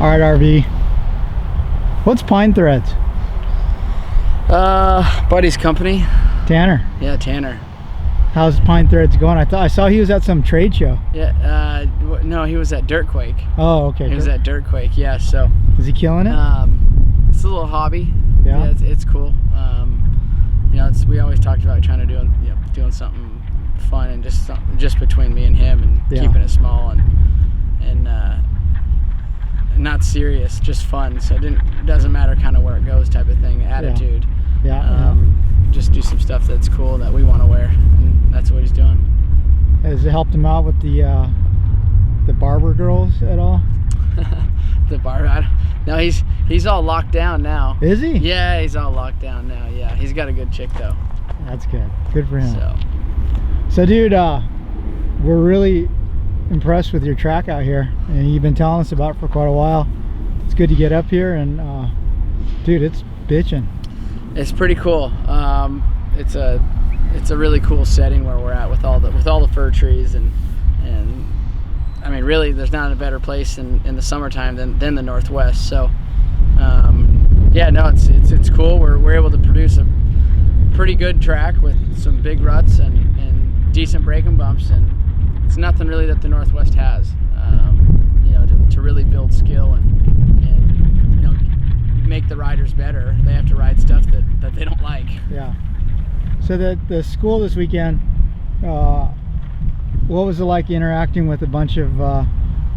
All right, RV. What's Pine Threads? Buddy's company. Tanner. Yeah, Tanner. How's Pine Threads going? I saw he was at some trade show. Yeah. No, he was at Dirtquake. Oh, okay. He was at Dirtquake. Yeah. So. Is he killing it? It's a little hobby. Yeah. Yeah, it's cool. You know, we always talked about trying to doing something fun and just between me and him, and keeping it small and not serious, just fun. So it doesn't matter kind of where it goes, type of thing. Attitude. Yeah. Just do some stuff that's cool that we want to wear, and that's what he's doing. Has it helped him out with the barber girls at all? The barber? No, he's all locked down now. Is he? Yeah, he's all locked down now. Yeah, he's got a good chick though. That's good. Good for him. So dude, we're really impressed with your track out here, and you've been telling us about it for quite a while. It's good to get up here, and dude, it's bitching. It's pretty cool. It's a really cool setting where we're at with all the fir trees, and I mean, really, there's not a better place in the summertime than the Northwest. So yeah, no, it's cool. We're able to produce a pretty good track with some big ruts and decent braking bumps, and it's nothing really that the Northwest has. You know, to really build skill and you know, make the riders better, they have to ride stuff that they don't like. Yeah. So the school this weekend, what was it like interacting with a bunch of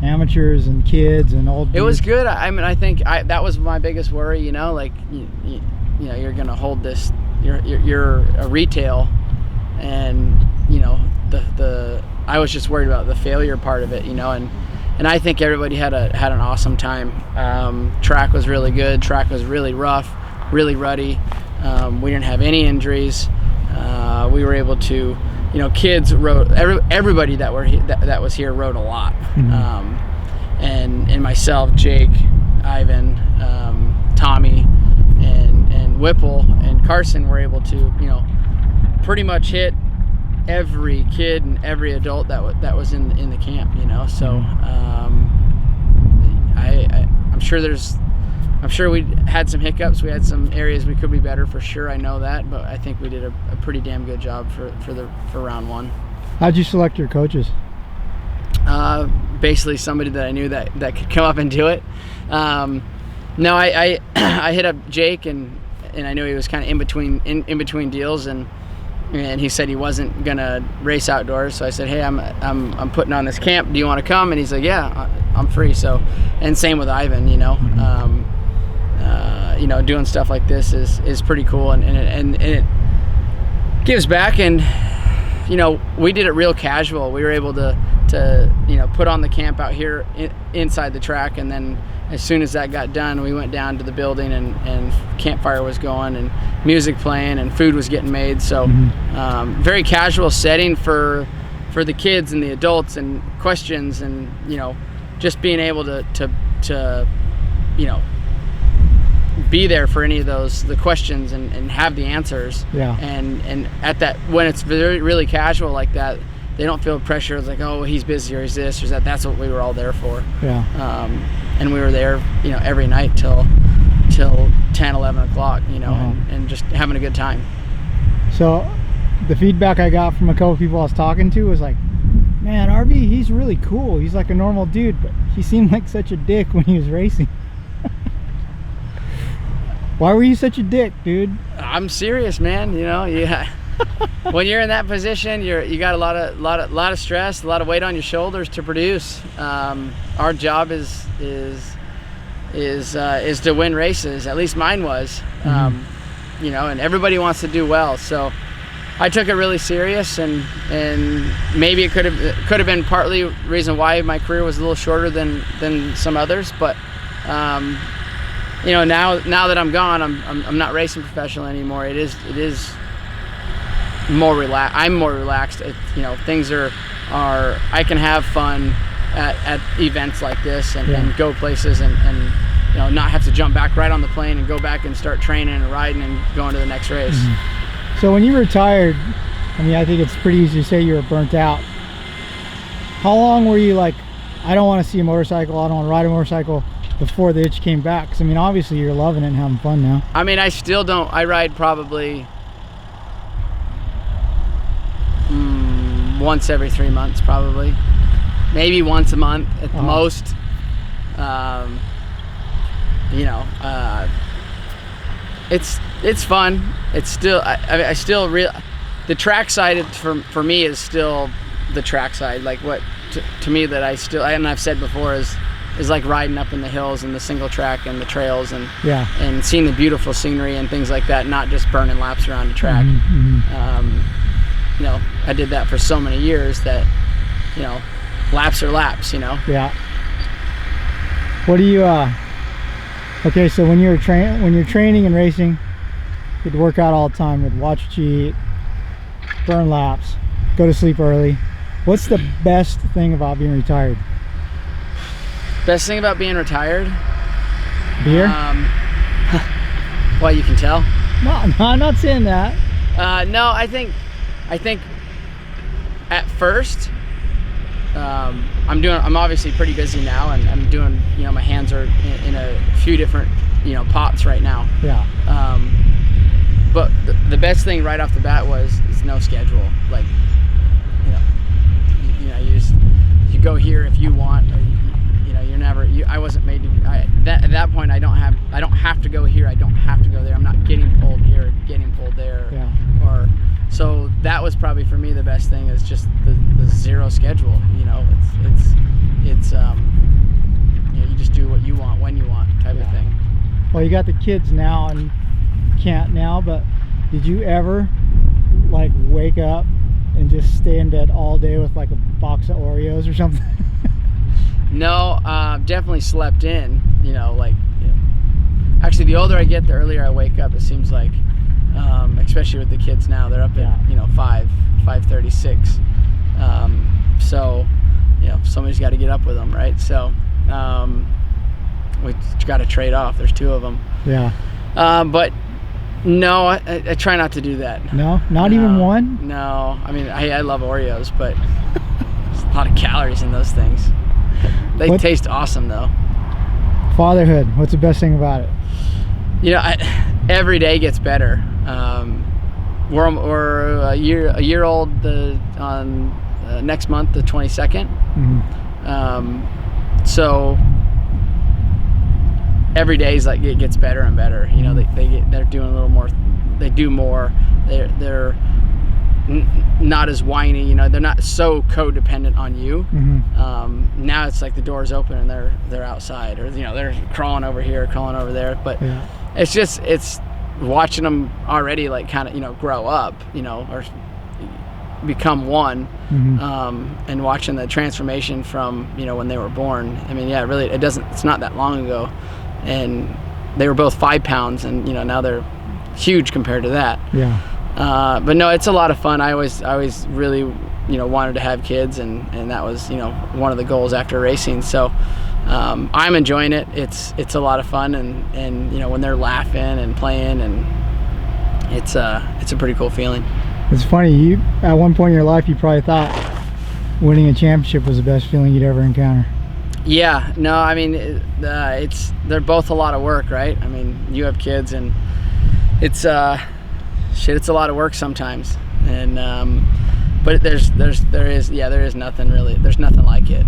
amateurs and kids and old dudes? It was good. I mean, I think that was my biggest worry. You know, like you know, you're gonna hold this. You're a retail, and you know I was just worried about the failure part of it. You know, and I think everybody had an awesome time. Track was really good. Track was really rough, really ruddy. We didn't have any injuries. We were able to, you know, kids rode. Everybody that was here rode a lot. Mm-hmm. And myself, Jake, Ivan, Tommy, and Whipple and Carson were able to, you know, pretty much hit every kid and every adult that was in the camp, you know. So I'm sure we had some hiccups. We had some areas we could be better, for sure. I know that, but I think we did a pretty damn good job for round one. How'd you select your coaches? Basically somebody that I knew that could come up and do it. No, I hit up Jake, and I knew he was kind of in between deals, and he said he wasn't gonna race outdoors. So I said, hey, I'm putting on this camp. Do you want to come? And he's like, yeah, I'm free. So, and same with Ivan. You know, you know, doing stuff like this is pretty cool, and it gives back. And you know, we did it real casual. We were able to you know, put on the camp out here inside the track, and then as soon as that got done, we went down to the building, and campfire was going and music playing and food was getting made. So very casual setting for the kids and the adults, and questions, and you know, just being able to you know, be there for any of the questions and have the answers. Yeah. And at that, when it's really casual like that, they don't feel pressure. It's like, oh, he's busy or he's this or that. That's what we were all there for. Yeah. And we were there, you know, every night till 10, 11 o'clock, you know, and just having a good time. So the feedback I got from a couple people I was talking to was like, man, RV, he's really cool. He's like a normal dude, but he seemed like such a dick when he was racing. Why were you such a dick, dude? I'm serious, man. You know, yeah. When you're in that position, you got a lot of stress, a lot of weight on your shoulders to produce. Our job is to win races. At least mine was. You know, and everybody wants to do well. So I took it really serious, and maybe it could have been partly reason why my career was a little shorter than some others, but. You know, now that I'm gone, I'm not racing professional anymore. It is more relaxed. I'm more relaxed. You know, things are I can have fun at events like this, and go places, and you know, not have to jump back right on the plane and go back and start training and riding and going to the next race. So when you retired, I mean, I think it's pretty easy to say you were burnt out. How long were you like, I don't want to see a motorcycle, I don't want to ride a motorcycle? before the itch came back? Because I mean, obviously you're loving it and having fun now. I mean, I still don't. I ride probably once every 3 months, probably. Maybe once a month at the most. You know, it's fun. It's still I still the track side for me is still the track side. Like what to me that I still, and I've said before, is like riding up in the hills and the single track and the trails and and seeing the beautiful scenery and things like that, not just burning laps around the track. You know, I did that for so many years that, you know, laps are laps, you know. Yeah. What do you okay, so when you're training and racing, you'd work out all the time, you'd watch what you eat, burn laps, go to sleep early. What's the best thing about being retired? Best thing about being retired? Beer? Well, you can tell. No, I'm not saying that. No, I think at first, I'm obviously pretty busy now, and I'm doing, you know, my hands are in a few different, you know, pots right now. Yeah. But the best thing right off the bat is no schedule. Like, you know, you go here if you want, or you know, you're never. I wasn't made to. At that point, I don't have to go here. I don't have to go there. I'm not getting pulled here, getting pulled there. Yeah. Or so that was probably for me the best thing, is just the zero schedule. You know, it's you know, you just do what you want when you want, type of thing. Well, you got the kids now and can't now, but did you ever like wake up and just stay in bed all day with like a box of Oreos or something? No, definitely slept in, you know, like, you know, actually the older I get, the earlier I wake up, it seems like, especially with the kids now, they're up at, you know, 5:36. So, you know, somebody's got to get up with them, right? So, we got to trade off. There's two of them. Yeah. But no, I try not to do that. No? Not even one? No. I mean, I love Oreos, but there's a lot of calories in those things. They taste awesome, though. Fatherhood. What's the best thing about it? You know, every day gets better. We're a year old on next month, the 22nd. So every day is like, it gets better and better. You know, they're doing a little more. They do more. They're not as whiny. You know, they're not so codependent on you. Now it's like the door's open and they're outside, or, you know, they're crawling over here, crawling over there. But it's watching them already, like, kind of, you know, grow up, you know, or become one, and watching the transformation from, you know, when they were born. I mean, yeah, really, it's not that long ago, and they were both 5 pounds, and, you know, now they're huge compared to that. But no, it's a lot of fun. I always really, you know, wanted to have kids, and that was, you know, one of the goals after racing. So I'm enjoying it. It's a lot of fun, and you know, when they're laughing and playing, and it's a pretty cool feeling. It's funny, you at one point in your life you probably thought winning a championship was the best feeling you'd ever encounter. Yeah, no, I mean, they're both a lot of work, right? I mean, you have kids, and it's it's a lot of work sometimes, and but there is nothing really. There's nothing like it.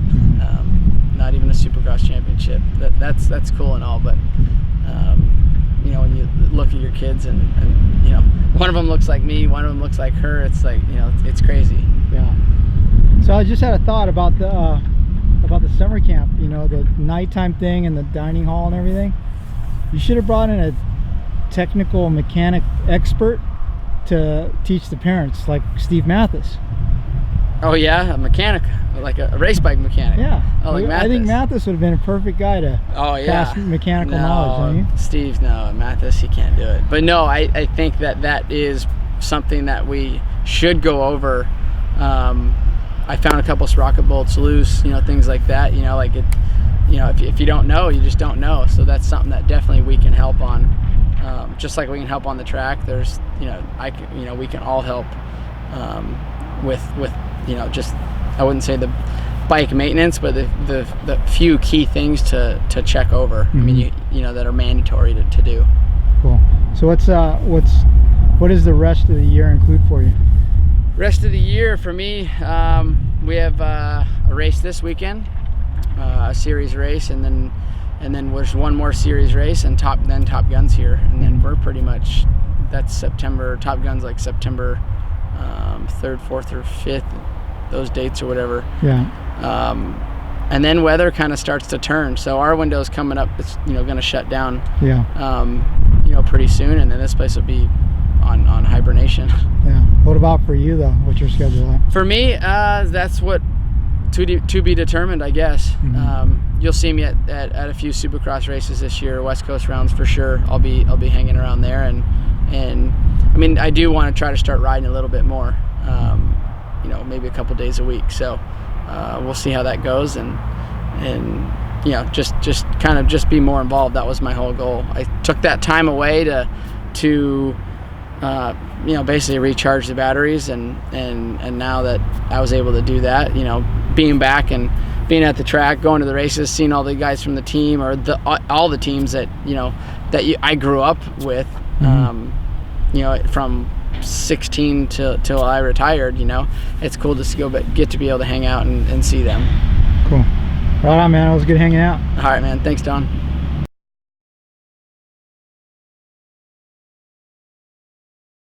Not even a Supercross championship. That's cool and all, but you know, when you look at your kids, and you know, one of them looks like me, one of them looks like her. It's like, you know, it's crazy. Yeah. So I just had a thought about the summer camp. You know, the nighttime thing and the dining hall and everything. You should have brought in a technical mechanic expert to teach the parents, like Steve Mathis. Oh yeah, a mechanic, like a race bike mechanic. Yeah. Oh, like Mathis. I think Mathis would have been a perfect guy to pass mechanical knowledge, don't you? Steve, no, Mathis, he can't do it. But no, I think that is something that we should go over. I found a couple sprocket bolts loose, you know, things like that. You know, like it. You know, if you don't know, you just don't know. So that's something that definitely we can help on. Just like we can help on the track, there's, you know, we can all help with, you know, just, I wouldn't say the bike maintenance, but the few key things to check over. I mean, you know, that are mandatory to do. Cool. So what does the rest of the year include for you? Rest of the year for me, we have a race this weekend, a series race, and then there's one more series race, and Top Gun's here, and then we're pretty much, that's September. Top Gun's like September 3rd, 4th, or 5th, those dates or whatever. Yeah. And then weather kind of starts to turn, so our window's coming up. It's, you know, going to shut down. Yeah. You know, pretty soon, and then this place will be on hibernation. Yeah. What about for you though? What's your schedule like? For me, that's what to be determined, I guess. You'll see me at a few Supercross races this year, West Coast rounds for sure. I'll be hanging around there, and I mean, I do want to try to start riding a little bit more. You know, maybe a couple days a week. So we'll see how that goes, and you know, just kind of just be more involved. That was my whole goal. I took that time away to you know, basically recharge the batteries, and now that I was able to do that, you know, being back and being at the track, going to the races, seeing all the guys from the team, or all the teams that, you know, I grew up with, you know, from 16 till I retired. You know, it's cool to get to be able to hang out and see them. Cool. Right on, man. It was good hanging out. All right, man. Thanks, Don.